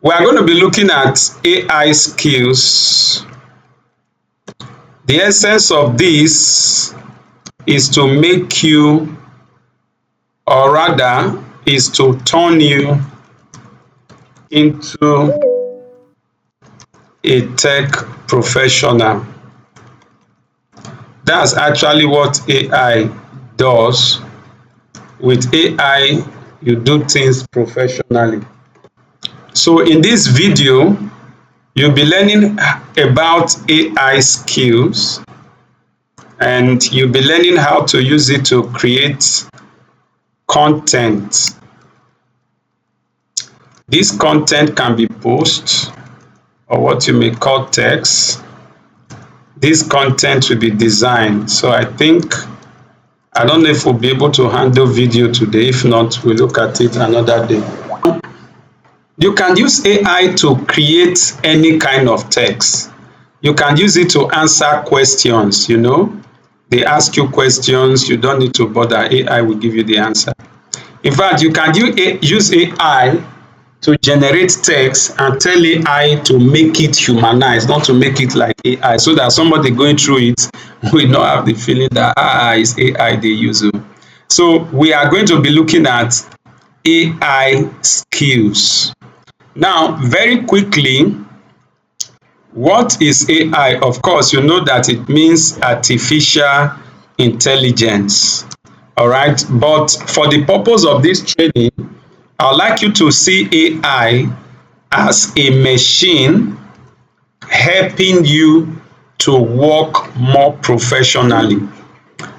We are going to be looking at AI skills. The essence of this is to make you, or rather, is to turn you into a tech professional. That's actually what AI does. With AI, you do things professionally. So in this video, you'll be learning about AI skills, and you'll be learning how to use it to create content. This content can be post or what you may call text. This content will be designed. So I don't know if we'll be able to handle video today. If not, we'll look at it another day. You can use AI to create any kind of text. You can use it to answer questions, They ask you questions, you don't need to bother. AI will give you the answer. In fact, you can use AI to generate text and tell AI to make it humanized, not to make it like AI, so that somebody going through it will not have the feeling that it's AI they use. So we are going to be looking at AI skills. Now, very quickly, what is AI? Of course, you know that it means artificial intelligence. All right, but for the purpose of this training, I would like you to see AI as a machine helping you to work more professionally.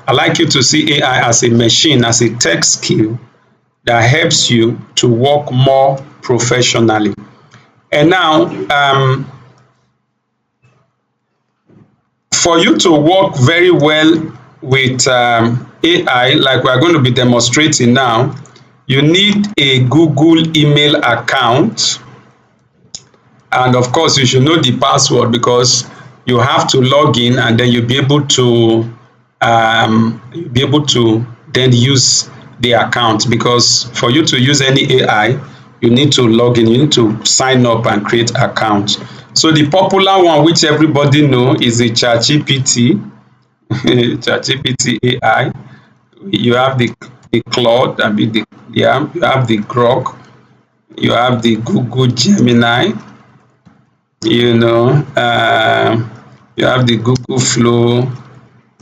I'd like you to see AI as a machine, as a tech skill that helps you to work more professionally. And now, for you to work very well with AI, like we're going to be demonstrating now, you need a Google email account. And of course, you should know the password, because you have to log in, and then you'll be able to then use the account. Because for you to use any AI, you need to log in, you need to sign up and create account. So the popular one, which everybody know, is the ChatGPT. ChatGPT AI. You have the Claude, you have the Grok, you have the Google Gemini, you have the Google Flow.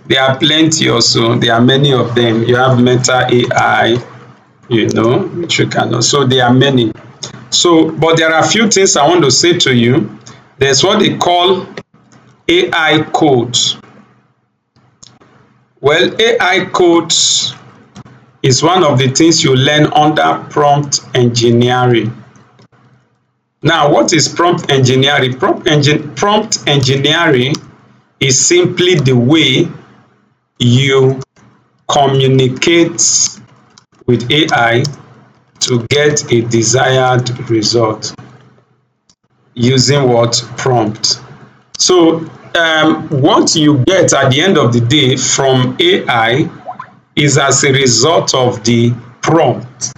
There are plenty also. There are many of them. You have Meta AI, which you can know. So there are many. So, but there are a few things I want to say to you. There's what they call AI codes. Well, AI codes is one of the things you learn under prompt engineering. Now, what is prompt engineering? Prompt engineering is simply the way you communicate with AI to get a desired result using what? Prompt. So what you get at the end of the day from AI is as a result of the prompt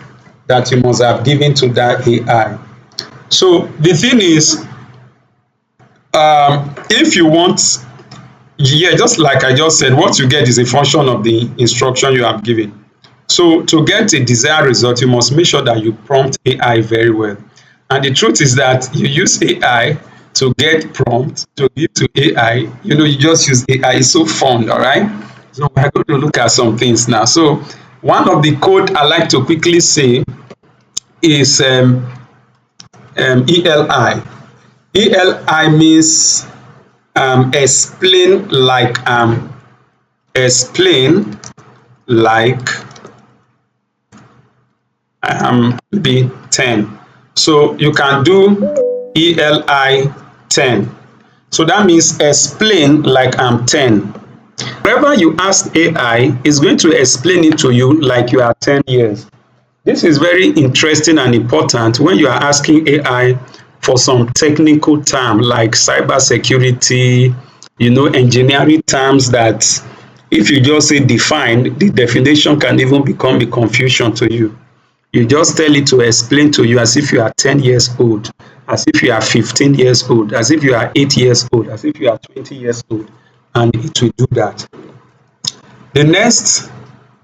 that you must have given to that AI. So the thing is, if you want, just like I just said, what you get is a function of the instruction you have given. So to get a desired result, you must make sure that you prompt AI very well. And the truth is that you use AI to get prompt to give to AI. You just use AI. It's so fun, all right? So we're going to look at some things now. So one of the code I like to quickly say is ELI. ELI means explain like be 10. So you can do ELI 10. So that means explain like I'm 10. Whenever you ask AI, it's going to explain it to you like you are 10 years. This is very interesting and important when you are asking AI for some technical term like cybersecurity, engineering terms that if you just say define, the definition can even become a confusion to you. You just tell it to explain to you as if you are 10 years old. as if you are 15 years old, as if you are 8 years old, as if you are 20 years old, and it will do that. The next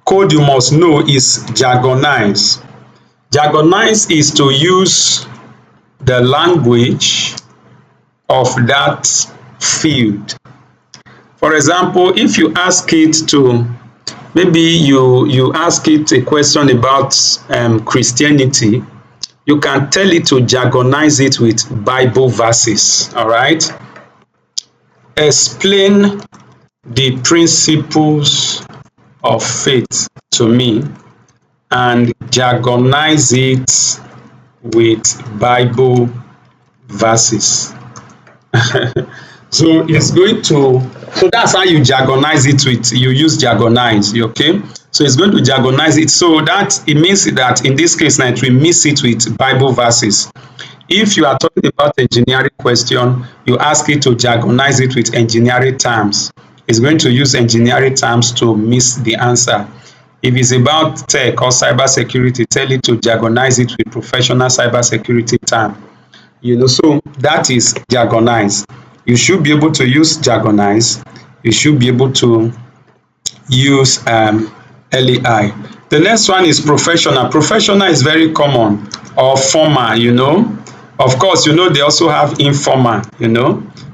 code you must know is jargonize. Jargonize is to use the language of that field. For example, if you ask it to, maybe you ask it a question about Christianity, you can tell it to jargonize it with Bible verses, all right? Explain the principles of faith to me and jargonize it with Bible verses. So it's going to, so that's how you jargonize it with, you use jargonize, okay? So it's going to jargonize it. So that it means that in this case now it will mix it with Bible verses. If you are talking about engineering question, you ask it to jargonize it with engineering terms. It's going to use engineering terms to miss the answer. If it's about tech or cyber security, tell it to jargonize it with professional cyber security term. So that is jargonize. You should be able to use jargonize. You should be able to use LAI. The next one is professional. Professional is very common, or formal. Of course, they also have informal.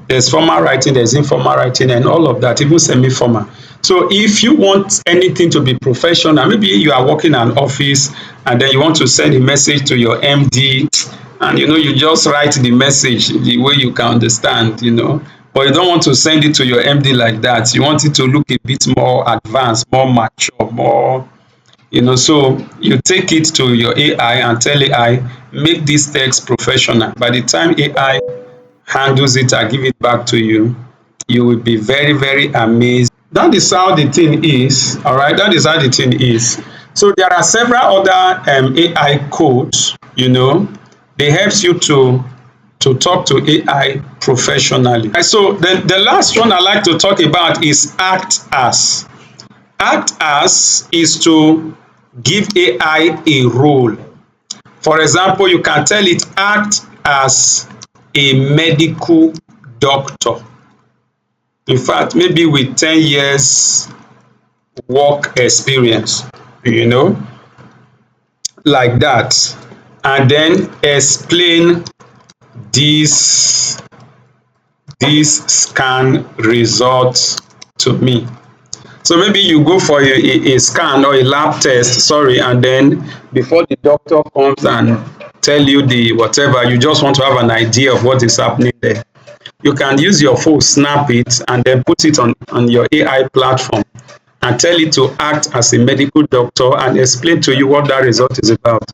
There's formal writing, there's informal writing, and all of that, even semi-formal. So if you want anything to be professional, maybe you are working in an office and then you want to send a message to your MD, and you just write the message the way you can understand. But you don't want to send it to your MD like that. You want it to look a bit more advanced, more mature, so you take it to your AI and tell AI, make this text professional. By the time AI handles it and give it back to you, you will be very, very amazed. That is how the thing is. All right, that is how the thing is. So there are several other AI codes. They helps you to talk to AI professionally. So the last one I like to talk about is act as. Act as is to give AI a role. For example, you can tell it act as a medical doctor. In fact, maybe with 10 years work experience, like that. And then explain this scan results to me. So maybe you go for a scan or a lab test, sorry, and then before the doctor comes and tell you the whatever, you just want to have an idea of what is happening there. You can use your phone, snap it, and then put it on your AI platform and tell it to act as a medical doctor and explain to you what that result is about.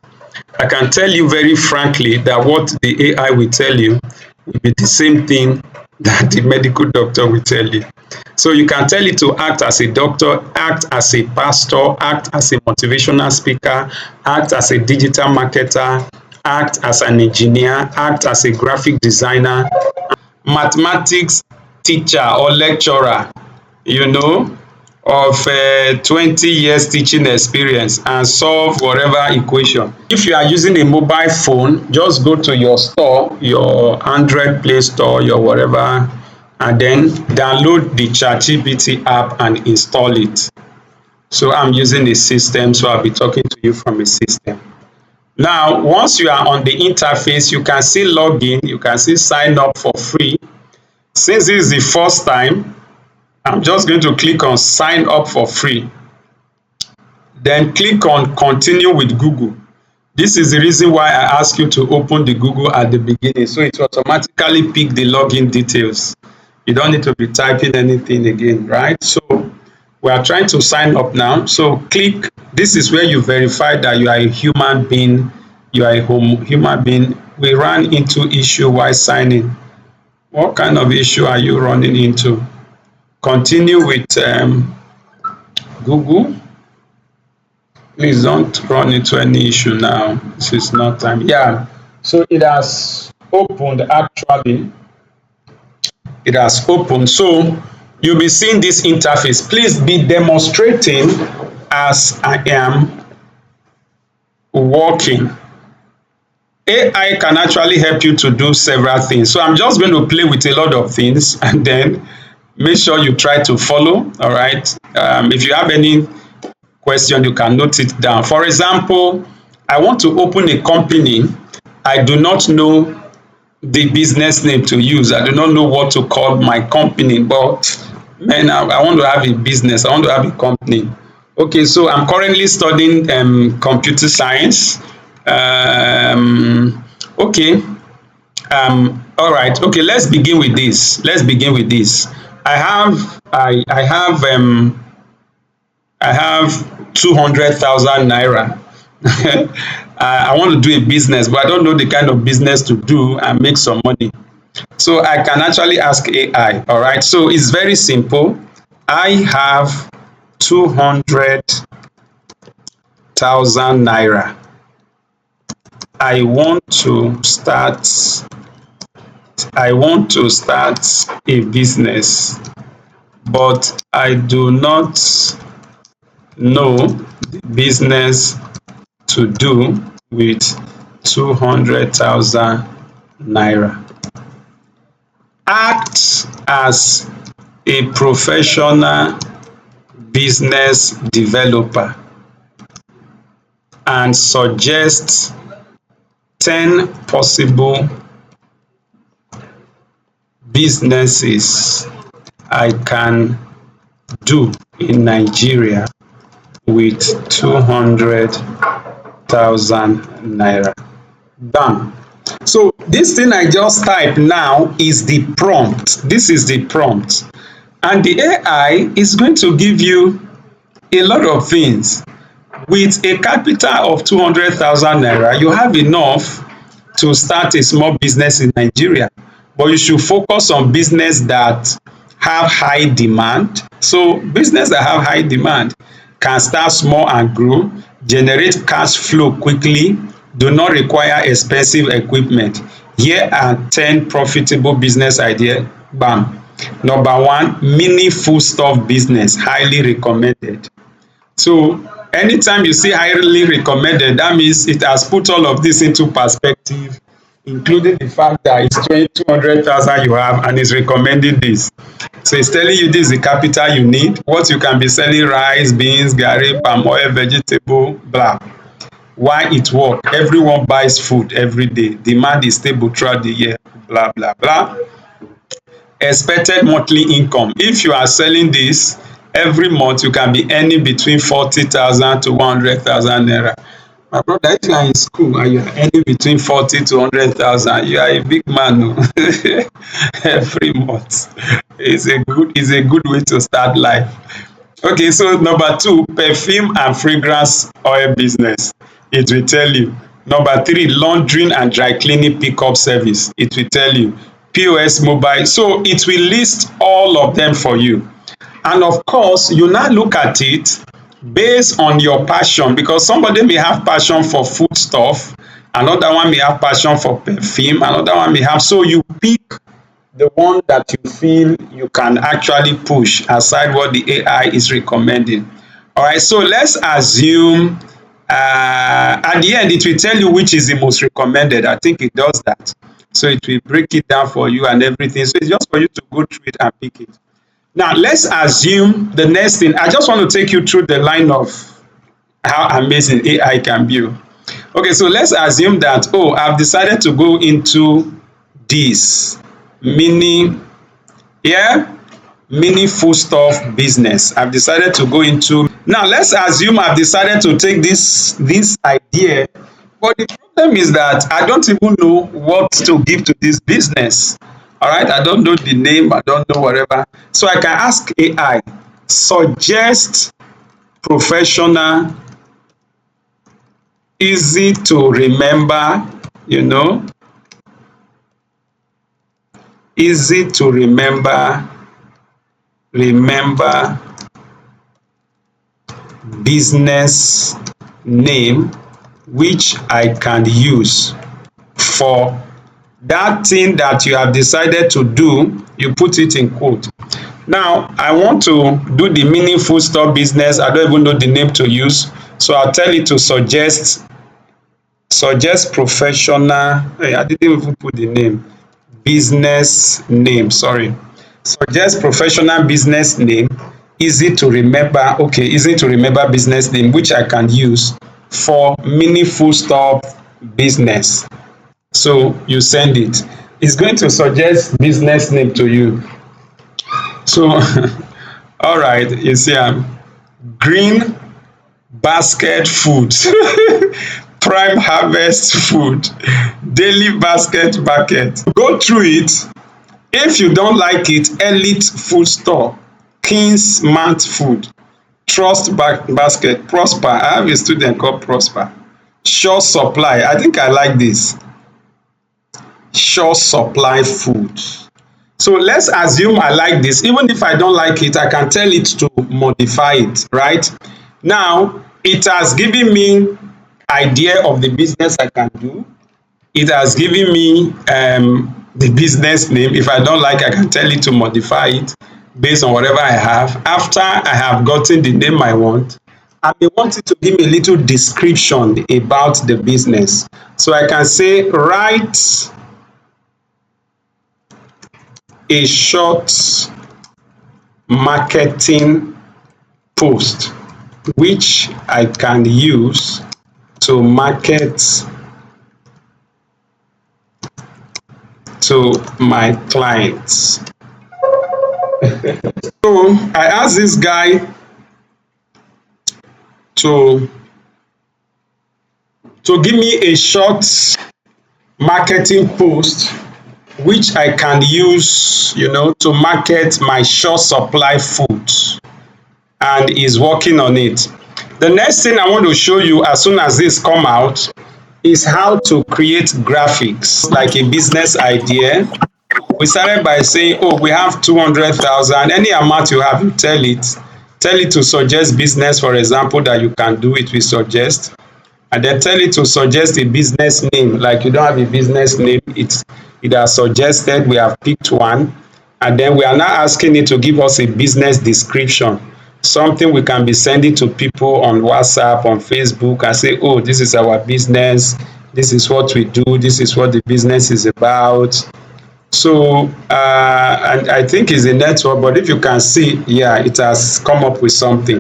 I can tell you very frankly that what the AI will tell you will be the same thing that the medical doctor will tell you. So you can tell it to act as a doctor, act as a pastor, act as a motivational speaker, act as a digital marketer, act as an engineer, act as a graphic designer, mathematics teacher or lecturer, of 20 years teaching experience and solve whatever equation. If you are using a mobile phone, just go to your store, your Android Play Store, your whatever, and then download the ChatGPT app and install it. So I'm using a system, so I'll be talking to you from a system. Now, once you are on the interface, you can see login, you can see sign up for free. Since this is the first time, I'm just going to click on sign up for free. Then click on continue with Google. This is the reason why I ask you to open the Google at the beginning, so it automatically pick the login details. You don't need to be typing anything again, right? So we are trying to sign up now. So click, this is where you verify that you are a human being, you are a human being. We ran into issue while signing. What kind of issue are you running into? Continue with Google. Please don't run into any issue now. This is not time. Yeah, so it has opened actually. It has opened. So you'll be seeing this interface. Please be demonstrating as I am working. AI can actually help you to do several things. So I'm just going to play with a lot of things and then make sure you try to follow. All right. If you have any question, you can note it down. For example, I want to open a company. I do not know the business name to use. I do not know what to call my company, but man, I want to have a business. I want to have a company. Okay, so I'm currently studying computer science. Okay, all right. Okay, let's begin with this. Let's begin with this. I have 200,000 naira. I want to do a business, but I don't know the kind of business to do and make some money. So I can actually ask AI. All right. So it's very simple. I have 200,000 naira. I want to start. I want to start a business, but I do not know the business to do with 200,000 naira. Act as a professional business developer and suggest 10 possible businesses I can do in Nigeria with 200,000 naira. Done. So this thing I just typed now is the prompt. This is the prompt. And the AI is going to give you a lot of things. With a capital of 200,000 naira, you have enough to start a small business in Nigeria. But you should focus on business that have high demand. So business that have high demand can start small and grow, generate cash flow quickly, do not require expensive equipment. Here are 10 profitable business ideas. Bam. Number one, mini foodstuff business, highly recommended. So anytime you see highly recommended, that means it has put all of this into perspective, including the fact that it's 200,000 you have and it's recommending this. So it's telling you this is the capital you need, what you can be selling: rice, beans, garri, palm oil, vegetable, blah. Why it work? Everyone buys food every day. Demand is stable throughout the year, blah, blah, blah. Expected monthly income. If you are selling this every month, you can be earning between 40,000 to 100,000 naira. My brother, if you are in school and you are earning between 40 to 100,000, you are a big man. Oh. Every month is a good way to start life. Okay, so number two, perfume and fragrance oil business. It will tell you. Number three, laundering and dry cleaning pickup service. It will tell you. POS mobile. So it will list all of them for you. And of course, you now look at it based on your passion, because somebody may have passion for food stuff, another one may have passion for perfume, another one may have. So you pick the one that you feel you can actually push aside what the AI is recommending. All right, so let's assume at the end it will tell you which is the most recommended. I think it does that. So it will break it down for you and everything. So it's just for you to go through it and pick it. Now let's assume the next thing. I just want to take you through the line of how amazing AI can be. Okay, so let's assume that, oh, I've decided to go into this mini, yeah, mini foodstuff business. I've decided to go into. Now let's assume I've decided to take this idea, but the problem is that I don't even know what to give to this business. All right, I don't know the name, I don't know whatever. So I can ask AI, suggest professional, easy to remember, you know, easy to remember business name which I can use for that thing that you have decided to do. You put it in quote. Now I want to do the meaningful store business. I don't even know the name to use, so I'll tell it to suggest Suggest professional, I didn't even put the name, business name, sorry. Suggest professional business name, easy to remember, okay, easy to remember business name which I can use for meaningful stop business. So you send it. It's going to suggest business name to you. So all right, you see green basket food, prime harvest food, daily basket market. Go through it. If you don't like it, elite food store, king's mart food, trust basket, prosper. I have a student called Prosper. Sure supply. I think I like this. Sure supply food. So let's assume I like this. Even if I don't like it, I can tell it to modify it, right? Now, it has given me idea of the business I can do. It has given me the business name. If I don't like, I can tell it to modify it based on whatever I have. After I have gotten the name I want, I may want it to give me a little description about the business. So I can say, write a short marketing post which I can use to market to my clients. So I asked this guy to give me a short marketing post which I can use, to market my short supply food, and he's working on it. The next thing I want to show you as soon as this come out is how to create graphics like a business idea. We started by saying, oh, we have 200,000. Any amount you have, you tell it. Tell it to suggest business, for example, that you can do it, we suggest. And then tell it to suggest a business name. Like you don't have a business name, it has suggested, we have picked one. And then we are now asking it to give us a business description. Something we can be sending to people on WhatsApp, on Facebook, and say, oh, this is our business. This is what we do. This is what the business is about. So and I think it's a network, but if you can see, yeah, it has come up with something.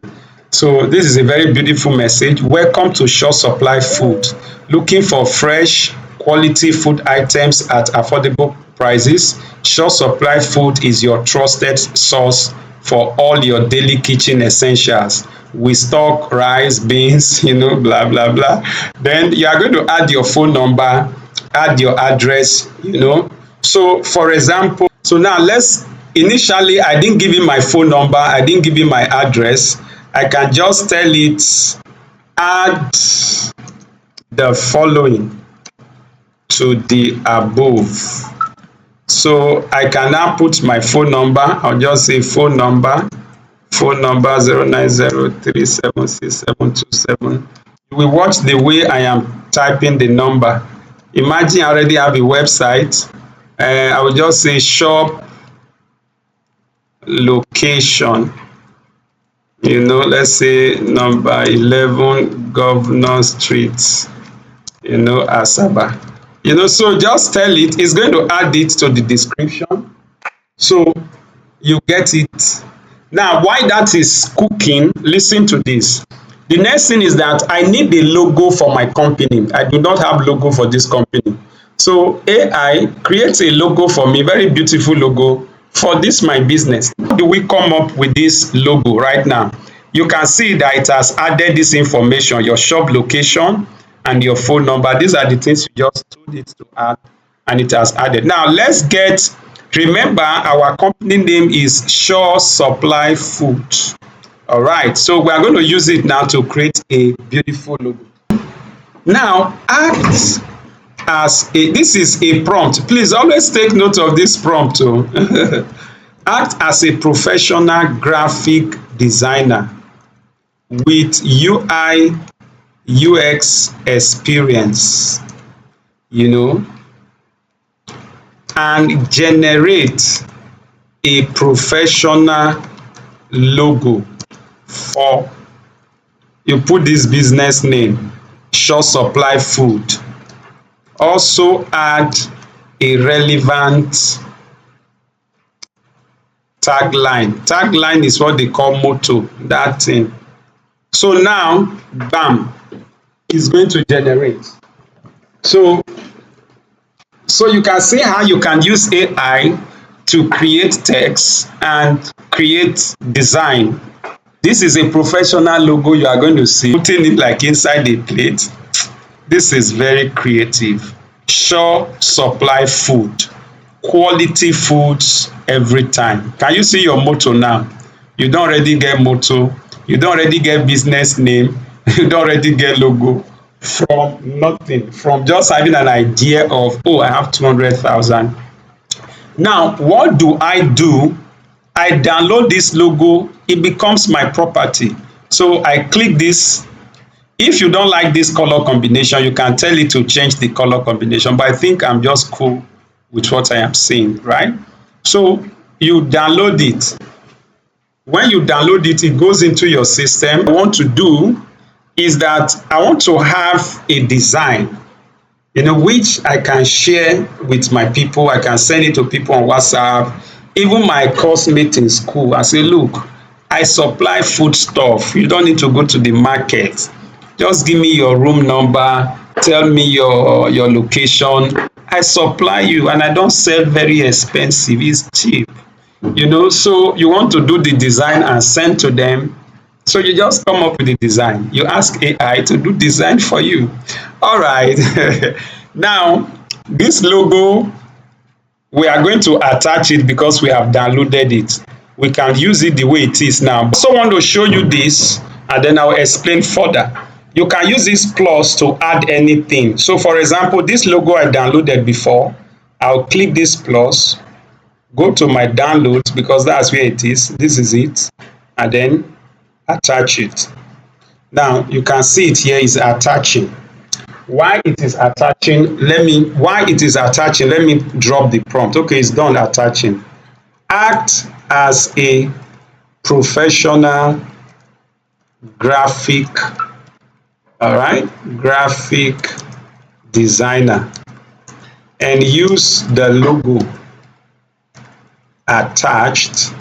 So this is a very beautiful message. Welcome to Short Supply Food. Looking for fresh, quality food items at affordable prices? Short Supply Food is your trusted source for all your daily kitchen essentials. We stock rice, beans, blah, blah, blah. Then you are going to add your phone number, add your address, So for example, so now initially I didn't give him my phone number, I didn't give him my address. I can just tell it, add the following to the above. So I can now put my phone number. I'll just say phone number 09037672727. You will watch the way I am typing the number. Imagine I already have a website. I will just say shop location. Let's say number 11 Governor Street, Asaba. So just tell it, it's going to add it to the description. So you get it. Now, why that is cooking, listen to this. The next thing is that I need a logo for my company. I do not have logo for this company. So AI creates a logo for me, very beautiful logo for this my business. How do we come up with this logo right now? You can see that it has added this information, your shop location and your phone number. These are the things you just told it to add, and it has added. Now remember our company name is Shore Supply Food. All right, so we are going to use it now to create a beautiful logo. Now this is a prompt. Please always take note of this prompt. Act as a professional graphic designer with UI UX experience, and generate a professional logo for, you put this business name, Short Supply Food, Also add a relevant tagline. Tagline is what they call motto, that thing. So now, bam, it's going to generate. So so you can see how you can use AI to create text and create design. This is a professional logo you are going to see, putting it like inside a plate. This is very creative. Sure supply food, quality foods every time. Can you see your motto now? You don already get motto, you don already get business name, you don already get logo from nothing, from just having an idea of, oh, I have 200,000. Now, what do? I download this logo, it becomes my property. So I click this. If you don't like this color combination, you can tell it to change the color combination, but I think I'm just cool with what I am seeing, right? So you download it. When you download it, it goes into your system. What I want to do is that I want to have a design, which I can share with my people. I can send it to people on WhatsApp, even my course mate in school. I say, look, I supply food stuff. You don't need to go to the market. Just give me your room number, tell me your location. I supply you, and I don't sell very expensive. It's cheap. So you want to do the design and send to them. So you just come up with the design. You ask AI to do design for you. All right. Now, this logo, we are going to attach it because we have downloaded it. We can use it the way it is now. I also want to show you this, and then I'll explain further. You can use this plus to add anything. So for example, this logo I downloaded before, I'll click this plus, go to my downloads because that's where it is. This is it, and then attach it. Now you can see it here is attaching. Why it is attaching, let me drop the prompt. Okay, it's done attaching. Act as a professional graphic, all right, graphic designer, and use the logo attached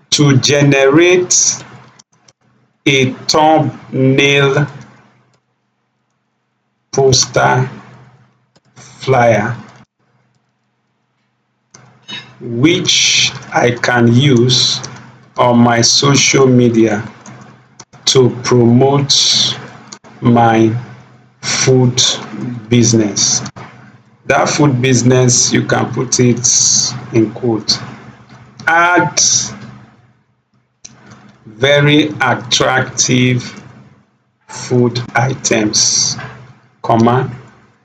to generate a thumbnail, poster, flyer, which I can use on my social media to promote my food business. That food business, you can put it in quote. Add very attractive food items, comma,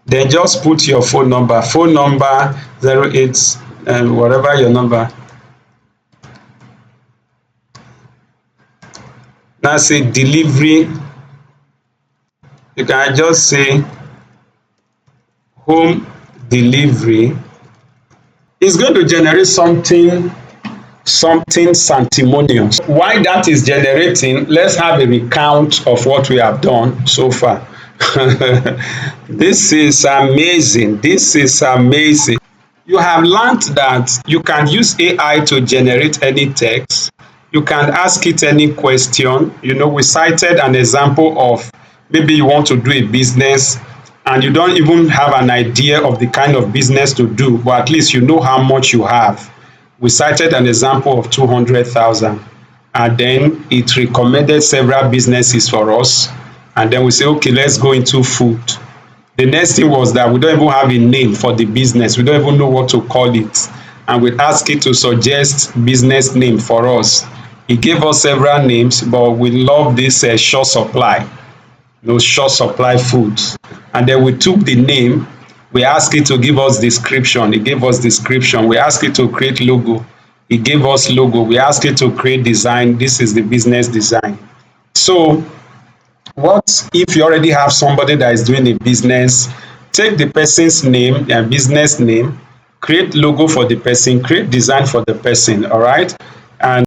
then just put your phone number 08 whatever your number. Now say delivery, you can just say home delivery. It's going to generate something sanctimonious. Why that is generating, let's have a recount of what we have done so far. This is amazing. You have learned that you can use AI to generate any text. You can ask it any question. We cited an example of maybe you want to do a business and you don't even have an idea of the kind of business to do, but at least you know how much you have. We cited an example of 200,000, and then it recommended several businesses for us, and then we say, okay, let's go into food. The next thing was that we don't even have a name for the business. We don't even know what to call it, and we asked it to suggest business name for us. It gave us several names, but we love this short supply, short supply foods. And then we took the name, we asked it to give us description, it gave us description. We asked it to create logo, it gave us logo. We asked it to create design, this is the business design. So what if you already have somebody that is doing a business? Take the person's name and business name, create logo for the person, create design for the person, all right? And